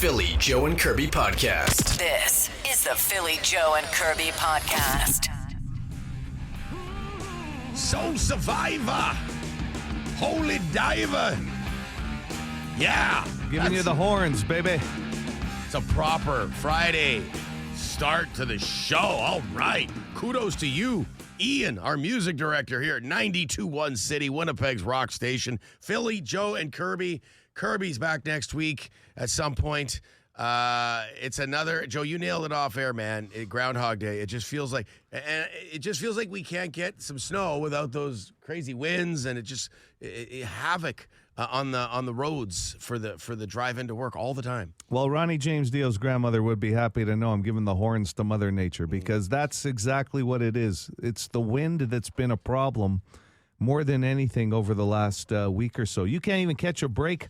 Philly Joe and Kirby podcast. This is the Philly Joe and Kirby podcast. Soul Survivor. Holy Diver. Yeah. Giving you the horns, baby. It's a proper Friday start to the show. All right. Kudos to you, Ian, our music director here at 92.1 City, Winnipeg's rock station. Philly, Joe, and Kirby. Kirby's back next week at some point. It's another, Joe, you nailed it off air, man. Groundhog Day. It just feels like we can't get some snow without those crazy winds, and it havoc on the roads for the drive into work all the time. Well, Ronnie James Dio's grandmother would be happy to know I'm giving the horns to Mother Nature, because that's exactly what it is. It's the wind that's been a problem more than anything over the last week or so. You can't even catch a break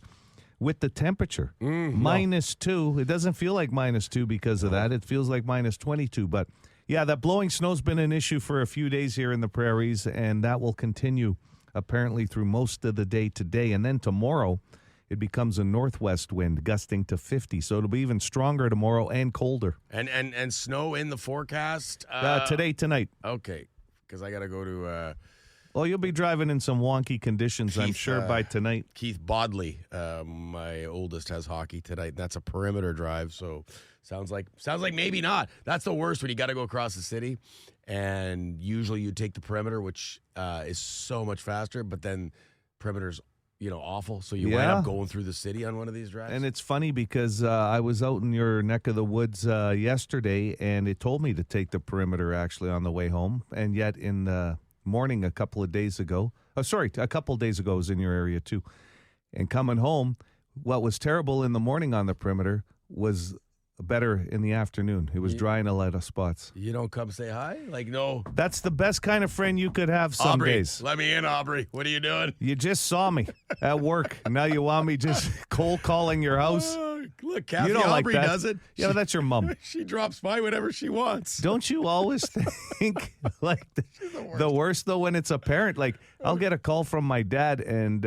with the temperature. -2. It doesn't feel like -2 because of that. It feels like -22. But, yeah, that blowing snow's been an issue for a few days here in the prairies, and that will continue apparently through most of the day today. And then tomorrow, it becomes a northwest wind gusting to 50. So it'll be even stronger tomorrow and colder. And snow in the forecast? Tonight. Okay, because I got to go to... Well, you'll be driving in some wonky conditions, I'm sure, by tonight. Keith Bodley, my oldest, has hockey tonight. That's a perimeter drive, so sounds like maybe not. That's the worst when you got to go across the city, and usually you take the perimeter, which is so much faster, but then perimeter's awful, so you wind up going through the city on one of these drives. And it's funny because I was out in your neck of the woods yesterday, and it told me to take the perimeter actually on the way home, and yet in the morning a couple of days ago I was in your area too, and coming home, what was terrible in the morning on the perimeter was better in the afternoon. It was dry in a lot of spots. You don't come say hi? No. That's the best kind of friend you could have some Aubrey, days. let me in, Aubrey. What are you doing? You just saw me at work. Now you want me just cold calling your house? Look, Kathy You don't Aubrey like that. does it. Yeah, but that's your mom. She drops by whenever she wants. Don't you always think like the worst though when it's a parent? Like, I'll get a call from my dad and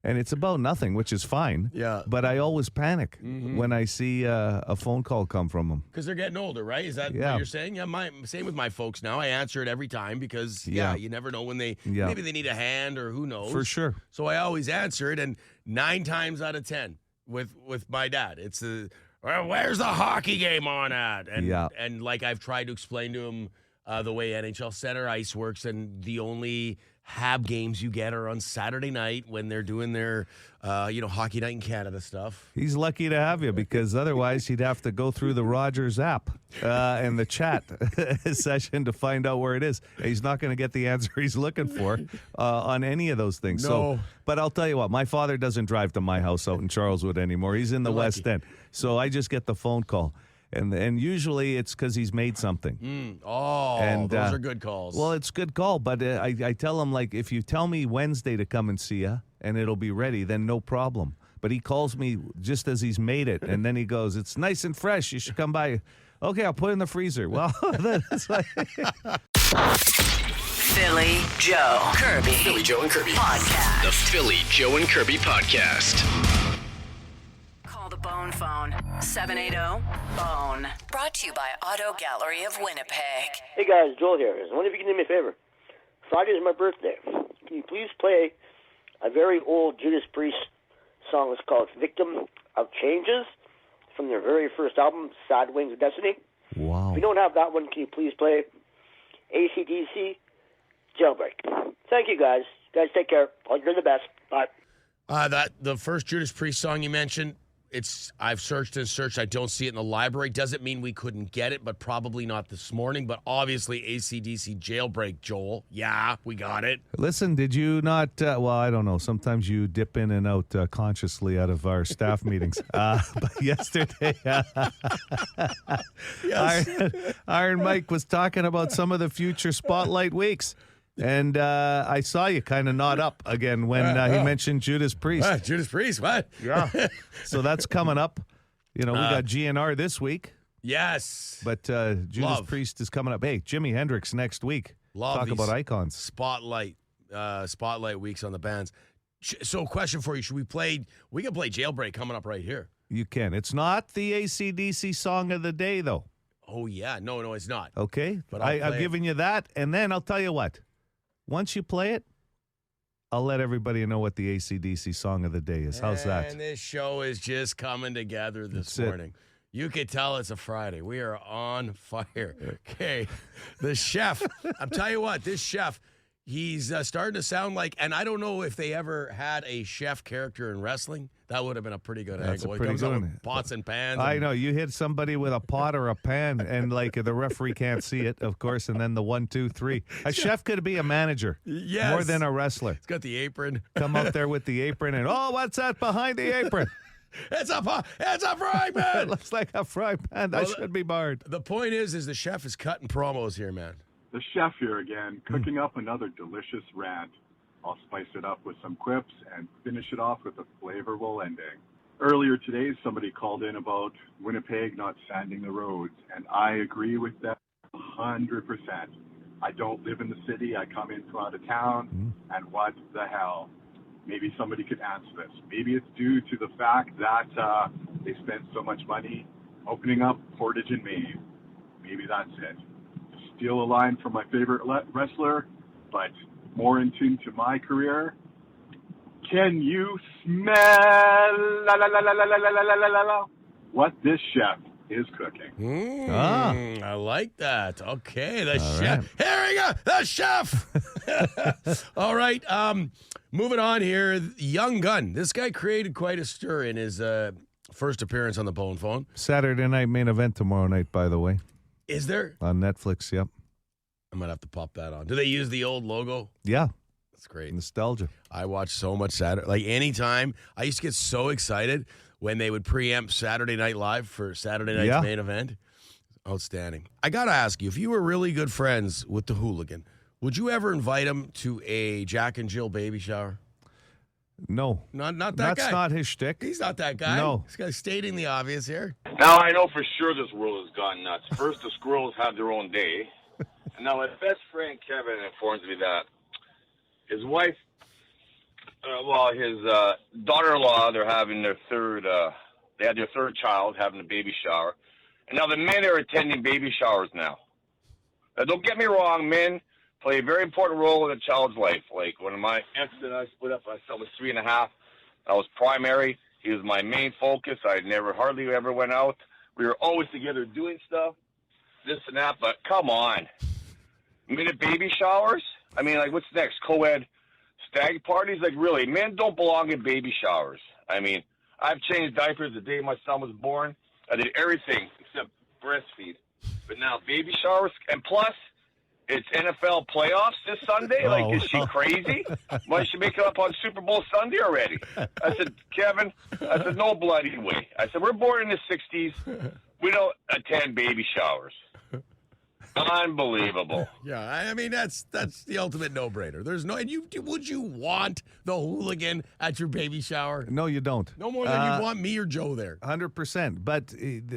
it's about nothing, which is fine. Yeah. But I always panic when I see a phone call come from them. Because they're getting older, right? Is that what you're saying? Yeah, same with my folks now. I answer it every time because, you never know when maybe they need a hand or who knows. For sure. So I always answer it, and 9 times out of 10 with my dad, it's well, where's the hockey game on at? And like I've tried to explain to him the way NHL Center Ice works, and the only Hab games you get are on Saturday night when they're doing their, Hockey Night in Canada stuff. He's lucky to have you, because otherwise he'd have to go through the Rogers app and the chat session to find out where it is. He's not going to get the answer he's looking for on any of those things. No. So, but I'll tell you what, my father doesn't drive to my house out in Charleswood anymore. He's in the West End. So I just get the phone call. And usually it's because he's made something. Those are good calls. Well, it's a good call, but I tell him, like, if you tell me Wednesday to come and see you and it'll be ready, then no problem. But he calls me just as he's made it, and then he goes, it's nice and fresh. You should come by. Okay, I'll put it in the freezer. Well, that's like... Philly Joe Kirby. Philly Joe and Kirby Podcast. The Philly Joe and Kirby podcast. Call the BONEPHONE. 780-BONE. Brought to you by Auto Gallery of Winnipeg. Hey guys, Joel here. I wonder if you can do me a favor. Friday is my birthday. Can you please play a very old Judas Priest song? It's called Victim of Changes from their very first album, Sad Wings of Destiny. Wow. If you don't have that one, can you please play AC/DC Jailbreak? Thank you guys. You guys take care. You're the best. Bye. The first Judas Priest song you mentioned, I've searched and searched. I don't see it in the library. Doesn't mean we couldn't get it, but probably not this morning. But obviously, AC/DC Jailbreak, Joel. Yeah, we got it. Listen, did you not? Well, I don't know. Sometimes you dip in and out consciously out of our staff meetings. But yesterday, Iron Mike was talking about some of the future Spotlight weeks. And I saw you kind of nod up again when he mentioned Judas Priest. Judas Priest, what? Yeah. So that's coming up. We got GNR this week. Yes. But Judas Priest is coming up. Hey, Jimi Hendrix next week. Talk about icons. Spotlight weeks on the bands. So question for you. We can play Jailbreak coming up right here. You can. It's not the AC/DC song of the day, though. Oh, yeah. No, it's not. Okay? But I've given you that, and then I'll tell you what. Once you play it, I'll let everybody know what the AC/DC song of the day is. How's that? And this show is just coming together this morning. You can tell it's a Friday. We are on fire. Okay. The chef, I'm telling you what, this chef, he's starting to sound like, and I don't know if they ever had a chef character in wrestling. That would have been a pretty good That's angle. a pretty He comes good out one. with pots and pans. I know. You hit somebody with a pot or a pan, and like the referee can't see it, of course, and then the 1, 2, 3. A chef could be a manager more than a wrestler. He's got the apron. Come up there with the apron, and what's that behind the apron? It's a frying pan. It looks like a frying pan. That should be barred. The point is the chef is cutting promos here, man. The chef here again, cooking up another delicious rant. I'll spice it up with some quips and finish it off with a flavorful ending. Earlier today, somebody called in about Winnipeg not sanding the roads, and I agree with that 100%. I don't live in the city. I come in from out of town, and what the hell? Maybe somebody could answer this. Maybe it's due to the fact that they spent so much money opening up Portage and Maine. Maybe that's it. Steal a line from my favorite wrestler, but more in tune to my career. Can you smell what this chef is cooking? I like that. Okay, the chef. Right. Here we go, the chef. All right, moving on here. Young Gun. This guy created quite a stir in his first appearance on the Bone Phone. Saturday night main event tomorrow night, by the way. Is there? On Netflix, yep. I might have to pop that on. Do they use the old logo? Yeah. That's great. Nostalgia. I watch so much Saturday. Like anytime, I used to get so excited when they would preempt Saturday Night Live for Saturday night's main event. Outstanding. I got to ask you, if you were really good friends with the hooligan, would you ever invite him to a Jack and Jill baby shower? No. Not that That's guy. That's not his shtick. He's not that guy. No. This guy's stating the obvious here. Now, I know for sure this world has gone nuts. First, the squirrels had their own day. And now my best friend Kevin informs me that his wife, his daughter-in-law, they're having their they had their third child, having a baby shower. And now the men are attending baby showers now. Now, don't get me wrong, men play a very important role in a child's life. Like when my ex and I split up, I was 3.5. I was primary. He was my main focus. I hardly ever went out. We were always together doing stuff, this and that. But come on, minute baby showers. I mean, like, what's next? Co-ed stag parties? Like, really, men don't belong in baby showers. I mean, I've changed diapers the day my son was born. I did everything except breastfeed. But now baby showers, and plus, it's NFL playoffs this Sunday. Like, is she crazy? Why don't she make it up on Super Bowl Sunday already? I said, Kevin, no bloody way. I said, we're born in the 60s. We don't attend baby showers. Unbelievable. Yeah, I mean, that's the ultimate no-brainer. There's no, and would you want the hooligan at your baby shower? No, you don't. No more than you want me or Joe there. 100%. But,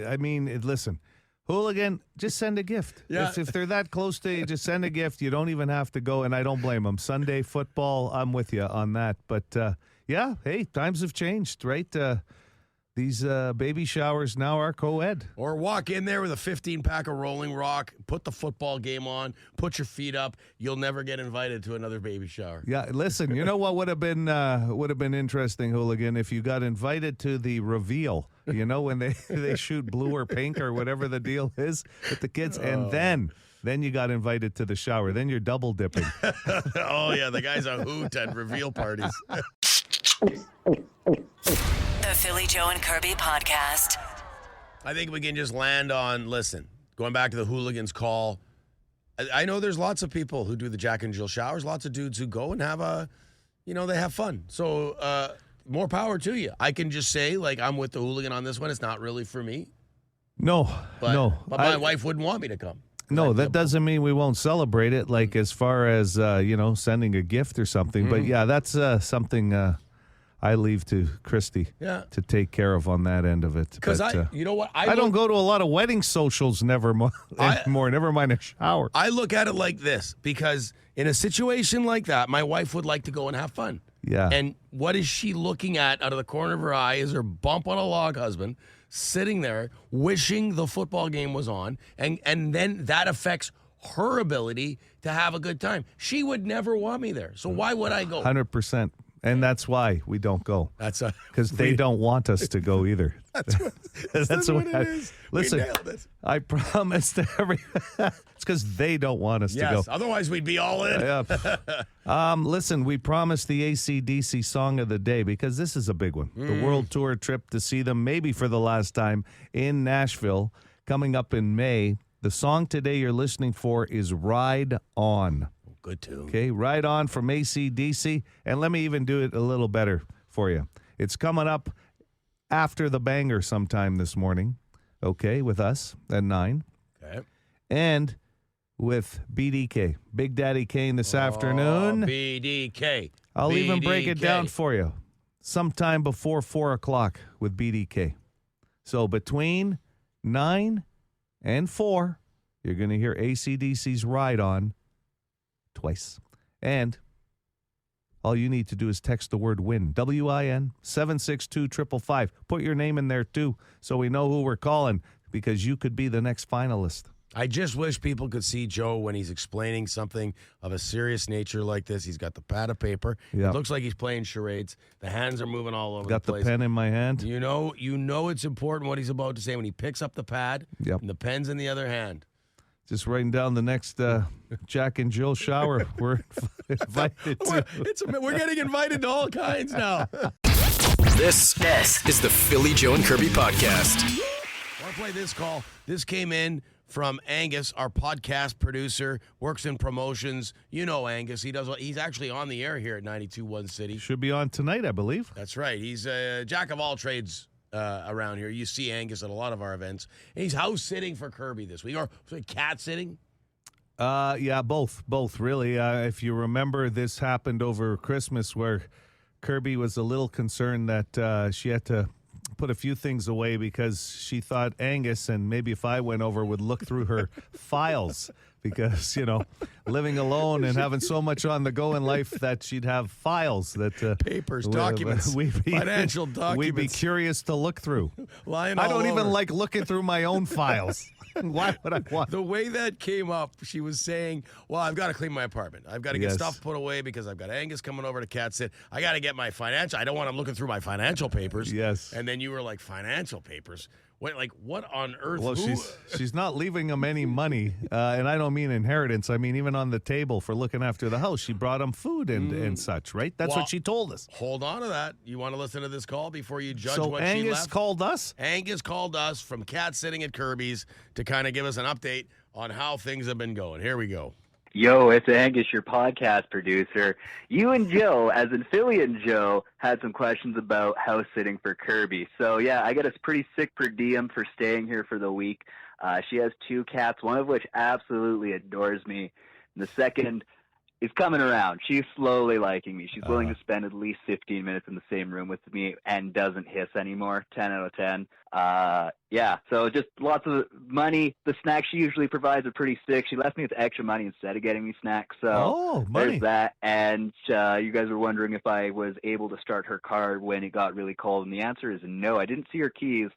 I mean, listen, hooligan, just send a gift. Yeah. If they're that close to you, just send a gift. You don't even have to go, and I don't blame them. Sunday football, I'm with you on that. But, yeah, hey, times have changed, right? These baby showers now are co-ed. Or walk in there with a 15-pack of Rolling Rock, put the football game on, put your feet up. You'll never get invited to another baby shower. Yeah, listen, you know what would have been interesting, hooligan, if you got invited to the reveal. You know, when they shoot blue or pink or whatever the deal is with the kids, and then you got invited to the shower. Then you're double dipping. Oh yeah, the guys are hoot at reveal parties. The Philly Joe and Kirby podcast. I think we can just land on, listen, going back to the hooligans call. I know there's lots of people who do the Jack and Jill showers, lots of dudes who go and they have fun. So more power to you. I can just say, like, I'm with the hooligan on this one. It's not really for me. No. But my wife wouldn't want me to come. No, that doesn't mean we won't celebrate it, like as far as, sending a gift or something. Mm-hmm. But, yeah, that's something I leave to Christy to take care of on that end of it. Because you know what? I don't go to a lot of wedding socials anymore, never mind a shower. I look at it like this, because in a situation like that, my wife would like to go and have fun. Yeah. And what is she looking at out of the corner of her eye is her bump on a log husband sitting there wishing the football game was on. And then that affects her ability to have a good time. She would never want me there. So why would I go? 100%. And that's why we don't go. Because they don't want us to go either. That's what it is. Listen, we nailed it. I promise to it's because they don't want us to go. Otherwise we'd be all in. Listen, we promised the AC/DC song of the day because this is a big one. The world tour trip to see them, maybe for the last time, in Nashville, coming up in May. The song today you're listening for is Ride On. Good tune. Okay, Ride On from AC/DC. And let me even do it a little better for you. It's coming up after the banger sometime this morning, okay, with us at 9. Okay. And with BDK, Big Daddy Kane this afternoon. BDK. I'll even break it down for you sometime before 4 o'clock with BDK. So between 9 and 4, you're going to hear AC/DC's Ride On twice. And all you need to do is text the word WIN, WIN, 762-555. Put your name in there, too, so we know who we're calling, because you could be the next finalist. I just wish people could see Joe when he's explaining something of a serious nature like this. He's got the pad of paper. Yep. It looks like he's playing charades. The hands are moving all over Got the place. the pen in my hand. You know it's important what he's about to say when he picks up the pad and the pen's in the other hand. Just writing down the next Jack and Jill shower we're invited to. We're getting invited to all kinds now. This is the Philly Joe and Kirby podcast. I want to play this call. This came in from Angus, our podcast producer, works in promotions. You know Angus. He's actually on the air here at 92.1 City. Should be on tonight, I believe. That's right. He's a jack of all trades around here. You see Angus at a lot of our events. And he's house sitting for Kirby this week. Or cat sitting? Yeah, both really. If you remember, this happened over Christmas where Kirby was a little concerned that she had to put a few things away because she thought Angus, and maybe if I went over, would look through her files because, living alone and having so much on the go in life that she'd have files that papers, documents, financial documents. We'd be curious to look through. I don't over. even like looking through my own files. Why would I want? The way that came up, she was saying, well, I've got to clean my apartment. I've got to get Yes. stuff put away because I've got Angus coming over to cat sit. I got to get my financial. I don't want him looking through my financial papers. Yes. And then you were like, financial papers? What on earth? Well, she's not leaving him any money, and I don't mean inheritance. I mean even on the table for looking after the house. She brought him food and such, right? That's what she told us. Hold on to that. You want to listen to this call before you judge So what she Angus left? called us? Angus called us from cat sitting at Kirby's to kind of give us an update on how things have been going. Here we go. Yo, it's Angus, your podcast producer. You and Joe, as in Philly and Joe, had some questions about house sitting for Kirby. So, yeah, I got a pretty sick per diem for staying here for the week. She has 2 cats, one of which absolutely adores me. And the second is coming around. She's slowly liking me. She's willing to spend at least 15 minutes in the same room with me and doesn't hiss anymore. 10 out of 10. Yeah, so just lots of money. The snacks she usually provides are pretty sick. She left me with extra money instead of getting me snacks. So money. There's that. And you guys were wondering if I was able to start her car when it got really cold. And the answer is no. I didn't see her keys.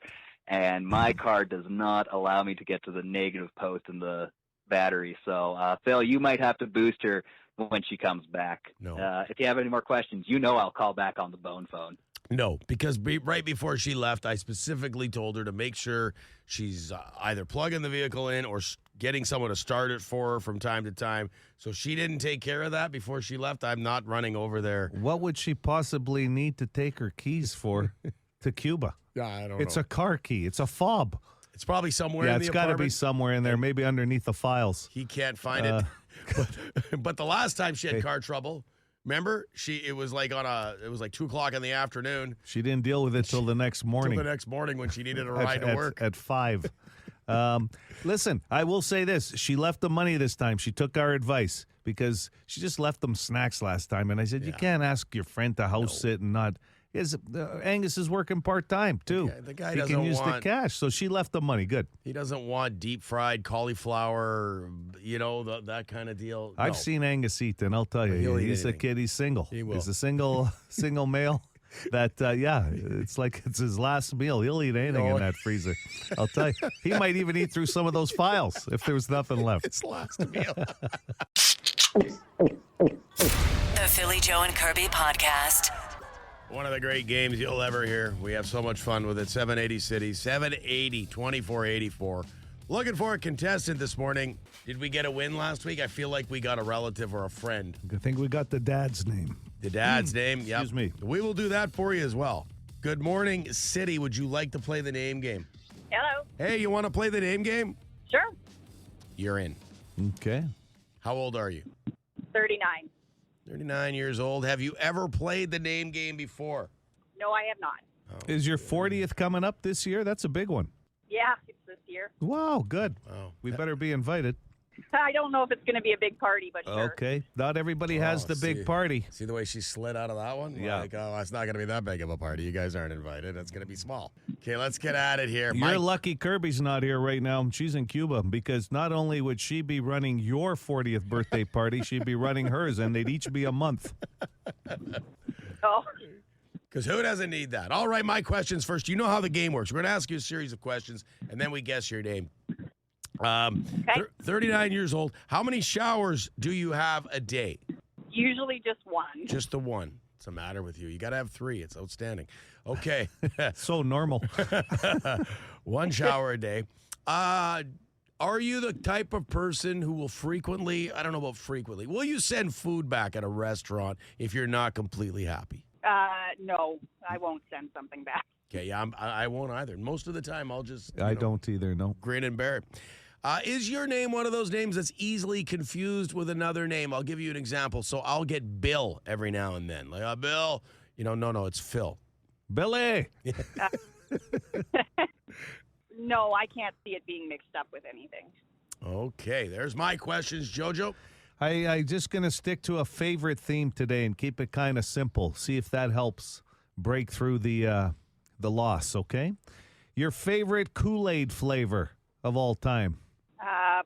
And my car does not allow me to get to the negative post in the battery. So, Phil, you might have to boost her when she comes back. No. If you have any more questions, I'll call back on the bone phone. No, because right before she left, I specifically told her to make sure she's either plugging the vehicle in or getting someone to start it for her from time to time. So she didn't take care of that before she left. I'm not running over there. What would she possibly need to take her keys for to Cuba? I don't know. It's a car key. It's a fob. It's probably somewhere Yeah, in the it's got to apartment. be somewhere in there, maybe underneath the files. He can't find it. But the last time she had car trouble, remember? It was like 2:00 in the afternoon. She didn't deal with it till the next morning. Till the next morning when she needed a ride to work. At 5. Listen, I will say this. She left the money this time. She took our advice because she just left them snacks last time. And I said, you can't ask your friend to house sit and not Angus is working part-time, too. The guy he doesn't can use want- the cash, so she left the money. Good. He doesn't want deep-fried cauliflower, that kind of deal. I've No. seen Angus eat, and I'll tell you, He'll eat he's a anything. kid. He's single. He will. He's a single male. That it's like it's his last meal. He'll eat anything in that freezer. I'll tell you, he might even eat through some of those files if there was nothing left. It's last meal. The Philly Joe and Kirby podcast. One of the great games you'll ever hear. We have so much fun with it. 780 City, 780-2484. Looking for a contestant this morning. Did we get a win last week? I feel like we got a relative or a friend. I think we got the dad's name. The dad's name? Yep. Excuse me. We will do that for you as well. Good morning, City. Would you like to play the name game? Hello. Hey, you want to play the name game? Sure. You're in. Okay. How old are you? 39. 39 years old. Have you ever played the name game before? No, I have not. Is your 40th coming up this year? That's a big one. Yeah, it's this year. Wow, good. Wow. We better be invited. I don't know if it's going to be a big party, but sure. Okay. Not everybody has the big party. See the way she slid out of that one? Yeah. Like, oh, it's not going to be that big of a party. You guys aren't invited. It's going to be small. Okay, let's get at it here. You're lucky Kirby's not here right now. She's in Cuba because not only would she be running your 40th birthday party, she'd be running hers, and they'd each be a month. Oh, Because who doesn't need that? All right, my questions first. You know how the game works. We're going to ask you a series of questions, and then we guess your name. 39 years old. How many showers do you have a day? usually just one. Just the one. What's the matter with you? You got to have 3. It's outstanding. Okay. So normal. 1 shower a day. Are you the type of person who will frequently, I don't know about frequently, will you send food back at a restaurant if you're not completely happy? No, I won't send something back. Okay, yeah, I won't either. Most of the time, I'll just I don't either, no. grin and bear it. Is your name one of those names that's easily confused with another name? I'll give you an example. So I'll get Bill every now and then. Like, Bill, no, it's Phil. Billy! No, I can't see it being mixed up with anything. Okay, there's my questions, JoJo. I just going to stick to a favorite theme today and keep it kind of simple. See if that helps break through the loss, okay? Your favorite Kool-Aid flavor of all time?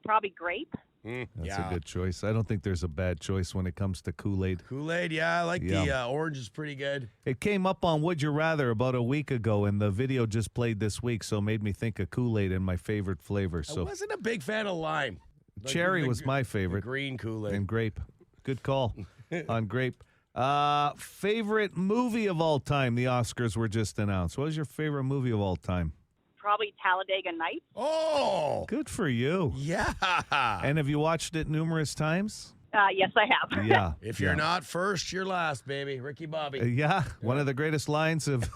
Probably grape. That's a good choice. I don't think there's a bad choice when it comes to Kool-Aid. Kool-Aid, yeah, I like Yeah. the orange is pretty good. It came up on Would You Rather about a week ago, and the video just played this week, so it made me think of Kool-Aid and my favorite flavor. I So wasn't a big fan of lime. Like cherry the was my favorite. Green Kool-Aid. And grape. Good call on grape. Favorite movie of all time? The Oscars were just announced. What was your favorite movie of all time? Probably Talladega Nights. Oh, Good for you. yeah. And have you watched it numerous times? Yes, I have. Yeah. If you're not first, you're last, baby. Ricky Bobby. Yeah, one of the greatest lines of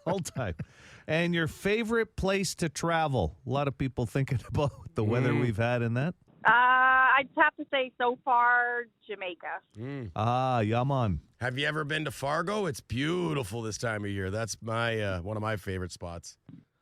all time. And your favorite place to travel? A lot of people thinking about the weather we've had in that. I'd have to say so far, Jamaica. Yeah, man. Have you ever been to Fargo? It's beautiful this time of year. That's my one of my favorite spots.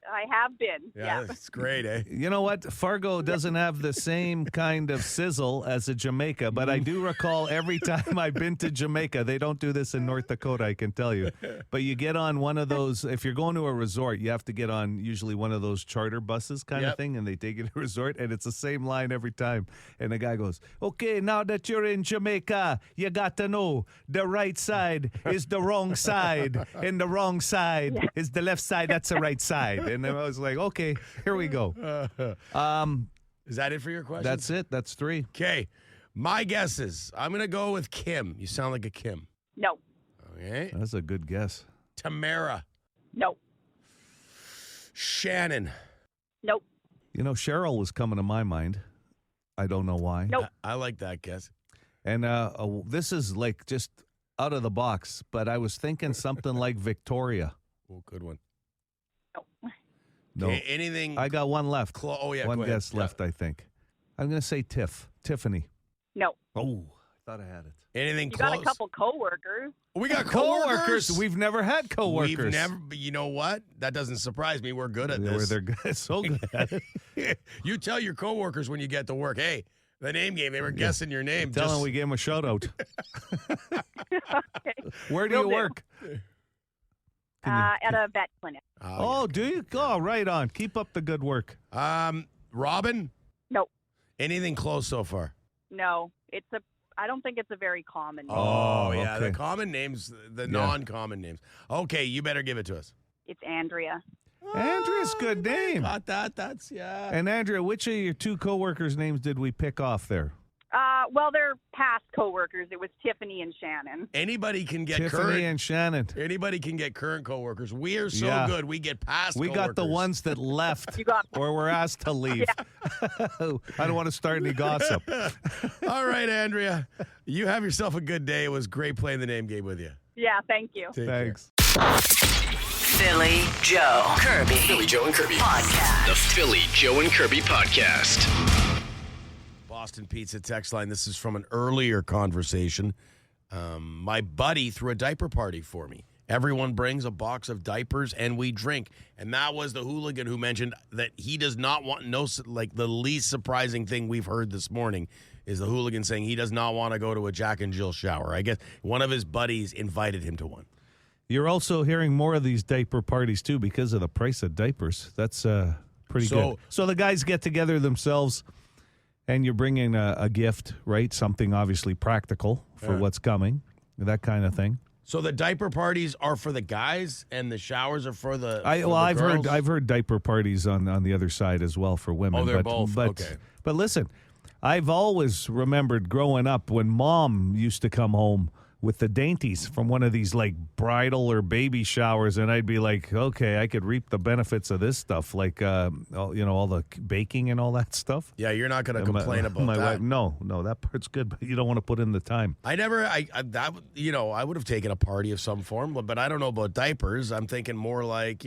I have been. Yeah. It's great, eh? You know what? Fargo doesn't have the same kind of sizzle as a Jamaica, but I do recall every time I've been to Jamaica, they don't do this in North Dakota, I can tell you. But you get on one of those, if you're going to a resort, you have to get on usually one of those charter buses kind of Yep. thing, and they take you to a resort, and it's the same line every time. And the guy goes, okay, now that you're in Jamaica, you got to know the right side is the wrong side, and the wrong side is the left side, that's the right side. And I was like, okay, here we go. Is that it for your question? That's it. That's 3. Okay. My guesses. I'm going to go with Kim. You sound like a Kim. No. Okay. That's a good guess. Tamara. No. Shannon. Nope. You know, Cheryl was coming to my mind. I don't know why. Nope. I like that guess. And this is like just out of the box, but I was thinking something like Victoria. Oh, good one. No. Okay, anything? I got one left. Oh, yeah. One go ahead. guess left, I think. I'm going to say Tiffany. No. Oh, I thought I had it. Anything You close? got a couple coworkers. We got Coworkers. coworkers. We've never had coworkers. We've never. But you know what? That doesn't surprise me. We're good at this. They're good. So good at it. You tell your coworkers when you get to work, hey, the name game. They were guessing your name. Tell Just- them we gave them a shout out. Okay. Where do Will you do. work? At a vet clinic. Oh, do you? Oh, right on. Keep up the good work. Robin? No. Anything close so far? No. I don't think it's a very common name. Oh, yeah. okay. The common names, the non-common names. Okay, you better give it to us. It's Andrea. Andrea's good name. Got that. That's, yeah. And Andrea, which of your two coworkers' names did we pick off there? Well, they're past coworkers. It was Tiffany and Shannon. Anybody can get Tiffany current. and Shannon. Anybody can get current coworkers. We are so good. We get past We coworkers. got the ones that left You got or were asked to leave. I don't want to start any gossip. All right, Andrea. You have yourself a good day. It was great playing the name game with you. Yeah, thank you. Take Thanks. Philly Joe Kirby. Philly Joe and Kirby. Podcast. The Philly Joe and Kirby Podcast. Boston Pizza text line. This is from an earlier conversation. My buddy threw a diaper party for me. Everyone brings a box of diapers and we drink. And that was the hooligan who mentioned that he does not want the least surprising thing we've heard this morning is the hooligan saying he does not want to go to a Jack and Jill shower. I guess one of his buddies invited him to one. You're also hearing more of these diaper parties, too, because of the price of diapers. That's pretty good. So the guys get together themselves, and you're bringing a gift, right? Something obviously practical for what's coming, that kind of thing. So the diaper parties are for the guys, and the showers are for the I've heard diaper parties on the other side as well for women. Oh, they're both okay. But listen, I've always remembered growing up when Mom used to come home with the dainties from one of these like bridal or baby showers, and I'd be like, okay, I could reap the benefits of this stuff, like all the baking and all that stuff. Yeah, you're not going to complain about that. Wife, no, that part's good, but you don't want to put in the time. I would have taken a party of some form, but I don't know about diapers. I'm thinking more like,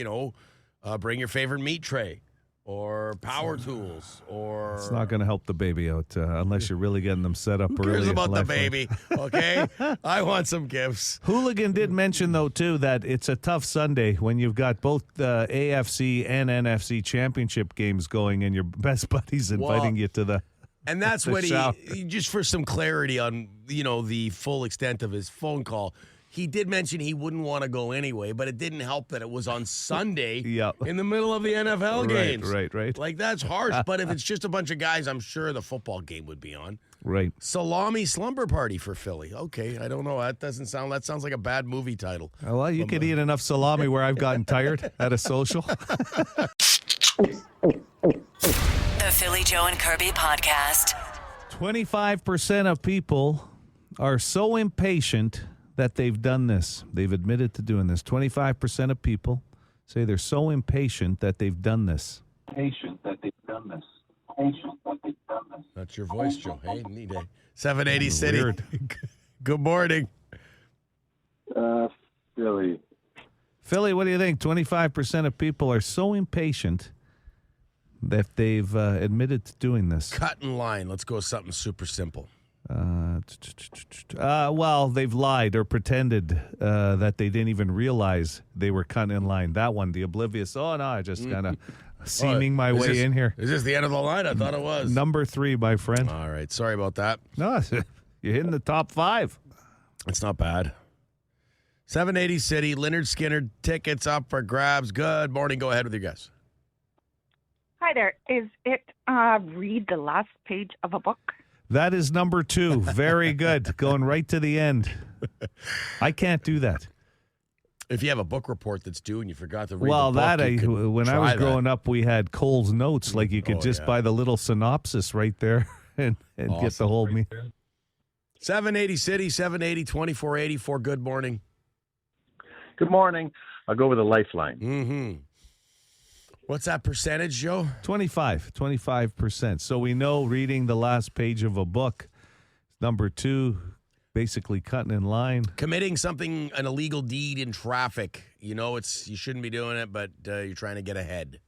bring your favorite meat tray or power tools or... It's not going to help the baby out unless you're really getting them set up Who early. cares about the life. baby, okay? I want some gifts. Hooligan did mention, though, too, that it's a tough Sunday when you've got both the AFC and NFC championship games going and your best buddy's inviting you to the... And that's the what shower. he, just for some clarity on, the full extent of his phone call, he did mention he wouldn't want to go anyway, but it didn't help that it was on Sunday in the middle of the NFL games. Right. Like, that's harsh, but if it's just a bunch of guys, I'm sure the football game would be on. Right. Salami slumber party for Philly. Okay, I don't know. That sounds like a bad movie title. Well, you could eat enough salami where I've gotten tired at a social. The Philly Joe and Kirby Podcast. 25% of people are so impatient that they've done this. They've admitted to doing this. 25% of people say they're so impatient that they've done this. That's your voice, Joe. Hey, need a 780 City. Weird. Good morning. Philly, what do you think? 25% of people are so impatient that they've admitted to doing this. Cut in line. Let's go with something super simple. Well, they've lied or pretended that they didn't even realize they were cut in line. That one, the oblivious. Oh, no, I just kind of seaming my way in here. Is this the end of the line? I thought it was. Number 3, my friend. All right. Sorry about that. No, you're hitting the top 5. It's not bad. 780 City, Leonard Skinner, tickets up for grabs. Good morning. Go ahead with your guess. Hi there. Is it read the last page of a book? That is number 2. Very good. Going right to the end. I can't do that. If you have a book report that's due and you forgot to read Well, the book, when I was growing up, we had Cole's Notes. Like you could just buy the little synopsis right there and get the whole me. 780 City, 780 2484. Good morning. Good morning. I'll go with a lifeline. Mm-hmm. What's that percentage, Joe? 25%. So we know reading the last page of a book. Number 2, basically cutting in line. Committing an illegal deed in traffic. You shouldn't be doing it, but you're trying to get ahead.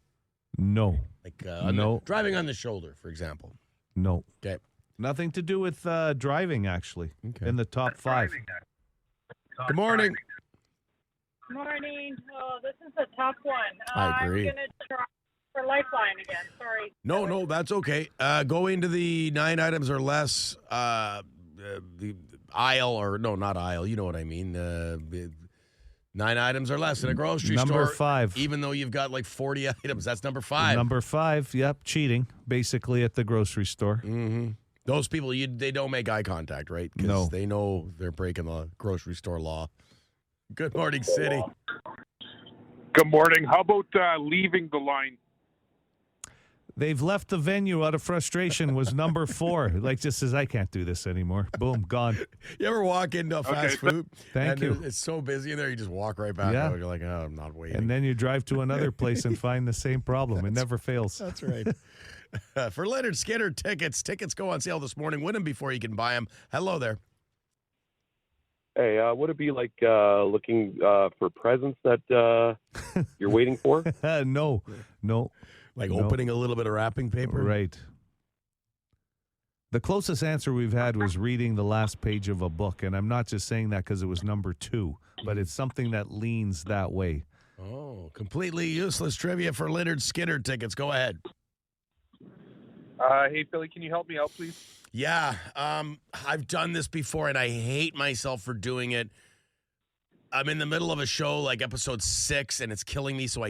No. Like no. Driving on the shoulder, for example. No. Okay. Nothing to do with driving, actually. Okay. In the top 5. Good morning. Morning. Oh, this is a tough one. I agree. I'm going to try for Lifeline again. Sorry. No, that's okay. Go into the 9 items or less, the aisle, or no, not aisle. You know what I mean. 9 items or less in a grocery Number store. 5. Even though you've got like 40 items. That's number 5. Number 5, yep, cheating, basically at the grocery store. Mm-hmm. Those people, they don't make eye contact, right? Because No. they know they're breaking the grocery store law. Good morning, City. Good morning. How about leaving the line? They've left the venue out of frustration was number 4. Like, just says, I can't do this anymore. Boom, gone. You ever walk into fast food? Thank you. It's so busy in there, you just walk right back Yeah. out. You're like, oh, I'm not waiting. And then you drive to another place and find the same problem. It never fails. That's right. For Leonard Skinner tickets go on sale this morning. Win them before you can buy them. Hello there. Hey, would it be like looking for presents that you're waiting for? No. Like opening a little bit of wrapping paper? Right. The closest answer we've had was reading the last page of a book, and I'm not just saying that because it was number 2, but it's something that leans that way. Oh, completely useless trivia for Leonard Skinner tickets. Go ahead. Hey, Philly, can you help me out, please? Yeah, I've done this before, and I hate myself for doing it. I'm in the middle of a show, like episode 6, and it's killing me, so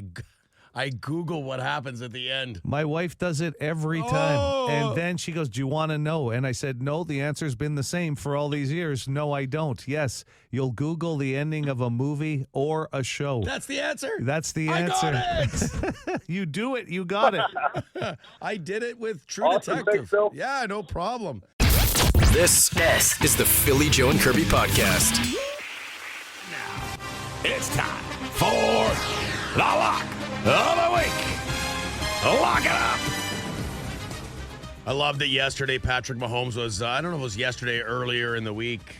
I Google what happens at the end. My wife does it every time. Oh. And then she goes, do you want to know? And I said, no, the answer's been the same for all these years. No, I don't. Yes, you'll Google the ending of a movie or a show. That's the answer? That's the I answer. got it! You do it. You got it. I did it with True Awesome. Detective. Thanks, Phil. Yeah, no problem. This is the Philly Joe and Kirby podcast. It's time for the lock of the week. Lock it up. I loved that yesterday Patrick Mahomes was, I don't know if it was yesterday or earlier in the week,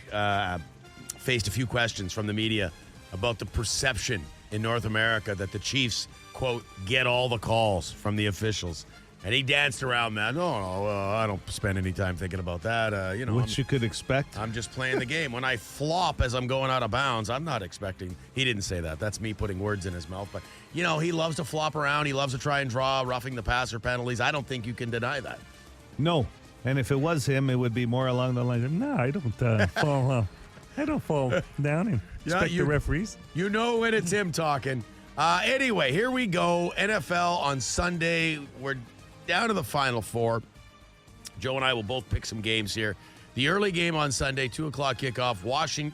faced a few questions from the media about the perception in North America that the Chiefs, quote, get all the calls from the officials. And he danced around that. No, I don't spend any time thinking about that. Which you could expect. I'm just playing the game. When I flop as I'm going out of bounds, I'm not expecting. He didn't say that. That's me putting words in his mouth. But, he loves to flop around. He loves to try and draw roughing the passer penalties. I don't think you can deny that. No. And if it was him, it would be more along the lines of, no, I don't fall. I don't fall down and expect the referees. You know when it's him talking. Anyway, here we go. NFL on Sunday. We're down to the Final Four. Joe and I will both pick some games here. The early game on Sunday, 2 o'clock kickoff.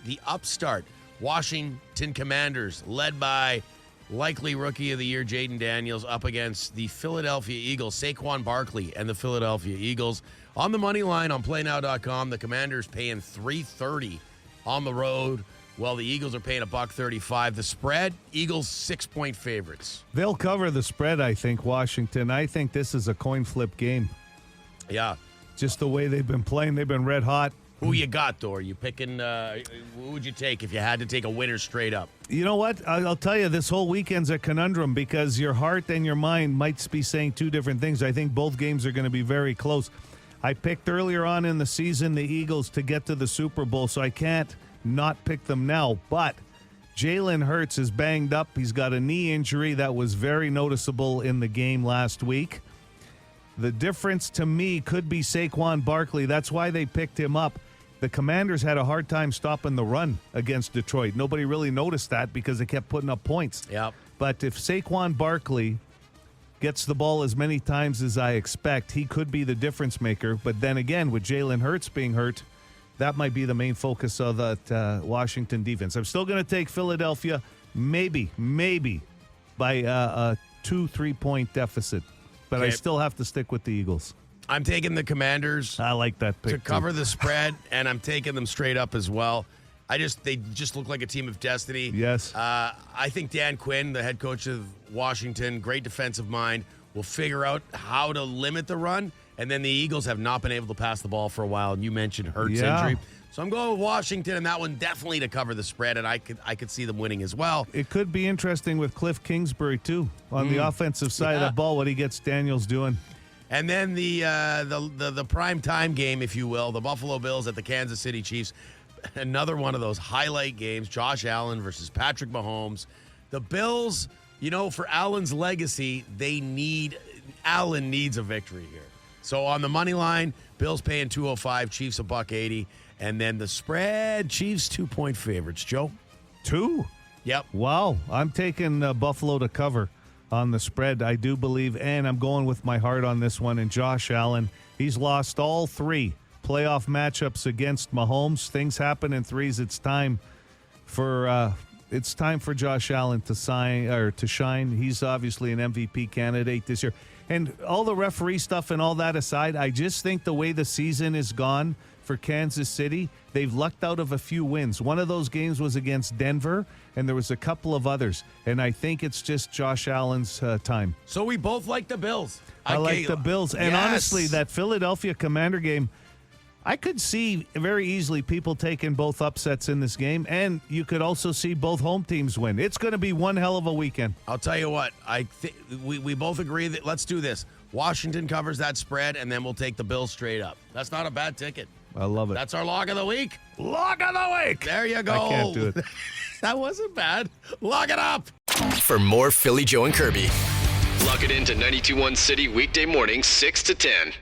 The upstart Washington Commanders, led by likely Rookie of the Year Jaden Daniels, up against the Philadelphia Eagles, Saquon Barkley and the Philadelphia Eagles. On the money line on PlayNow.com, the Commanders paying $3.30 on the road, while the Eagles are paying $1.35. The spread, Eagles 6-point favorites. They'll cover the spread, I think, Washington. I think this is a coin flip game. Yeah. Just the way they've been playing. They've been red hot. Who you got, though? Are you picking, who would you take if you had to take a winner straight up? You know what? I'll tell you, this whole weekend's a conundrum because your heart and your mind might be saying two different things. I think both games are going to be very close. I picked earlier on in the season the Eagles to get to the Super Bowl, so I can't not pick them now. But Jalen Hurts is banged up. He's got a knee injury that was very noticeable in the game last week. The difference to me could be Saquon Barkley. That's why they picked him up. The Commanders had a hard time stopping the run against Detroit. Nobody really noticed that because they kept putting up points. Yep. But if Saquon Barkley gets the ball as many times as I expect, he could be the difference maker. But then again, with Jalen Hurts being hurt, that might be the main focus of that Washington defense. I'm still going to take Philadelphia, maybe by a 2-3 point deficit. But I still have to stick with the Eagles. I'm taking the Commanders. I like that pick to cover the spread, and I'm taking them straight up as well. They just look like a team of destiny. Yes. I think Dan Quinn, the head coach of Washington, great defensive mind, will figure out how to limit the run. And then the Eagles have not been able to pass the ball for a while. And you mentioned Hurts injury. So I'm going with Washington, and that one definitely to cover the spread, and I could see them winning as well. It could be interesting with Cliff Kingsbury, too, on the offensive side of the ball, what he gets Daniels doing. And then the prime time game, if you will, the Buffalo Bills at the Kansas City Chiefs. Another one of those highlight games, Josh Allen versus Patrick Mahomes. The Bills, for Allen's legacy, Allen needs a victory here. So on the money line, Bills paying $2.05, Chiefs $1.80. And then the spread, Chiefs 2-point favorites. Joe? 2? Yep. Wow. I'm taking Buffalo to cover on the spread. I do believe, and I'm going with my heart on this one. And Josh Allen, he's lost all 3 playoff matchups against Mahomes. Things happen in threes. It's time for Josh Allen to shine. He's obviously an MVP candidate this year. And all the referee stuff and all that aside, I just think the way the season is gone for Kansas City, they've lucked out of a few wins. One of those games was against Denver, and there was a couple of others. And I think it's just Josh Allen's time. So we both like the Bills. I like the Bills. And honestly, that Philadelphia Commander game, I could see very easily people taking both upsets in this game, and you could also see both home teams win. It's going to be one hell of a weekend. I'll tell you what, we both agree that let's do this. Washington covers that spread, and then we'll take the Bills straight up. That's not a bad ticket. I love it. That's our log of the week. Log of the week. There you go. I can't do it. That wasn't bad. Log it up. For more Philly, Joe, and Kirby, log it into 92.1 City weekday mornings 6 to 10.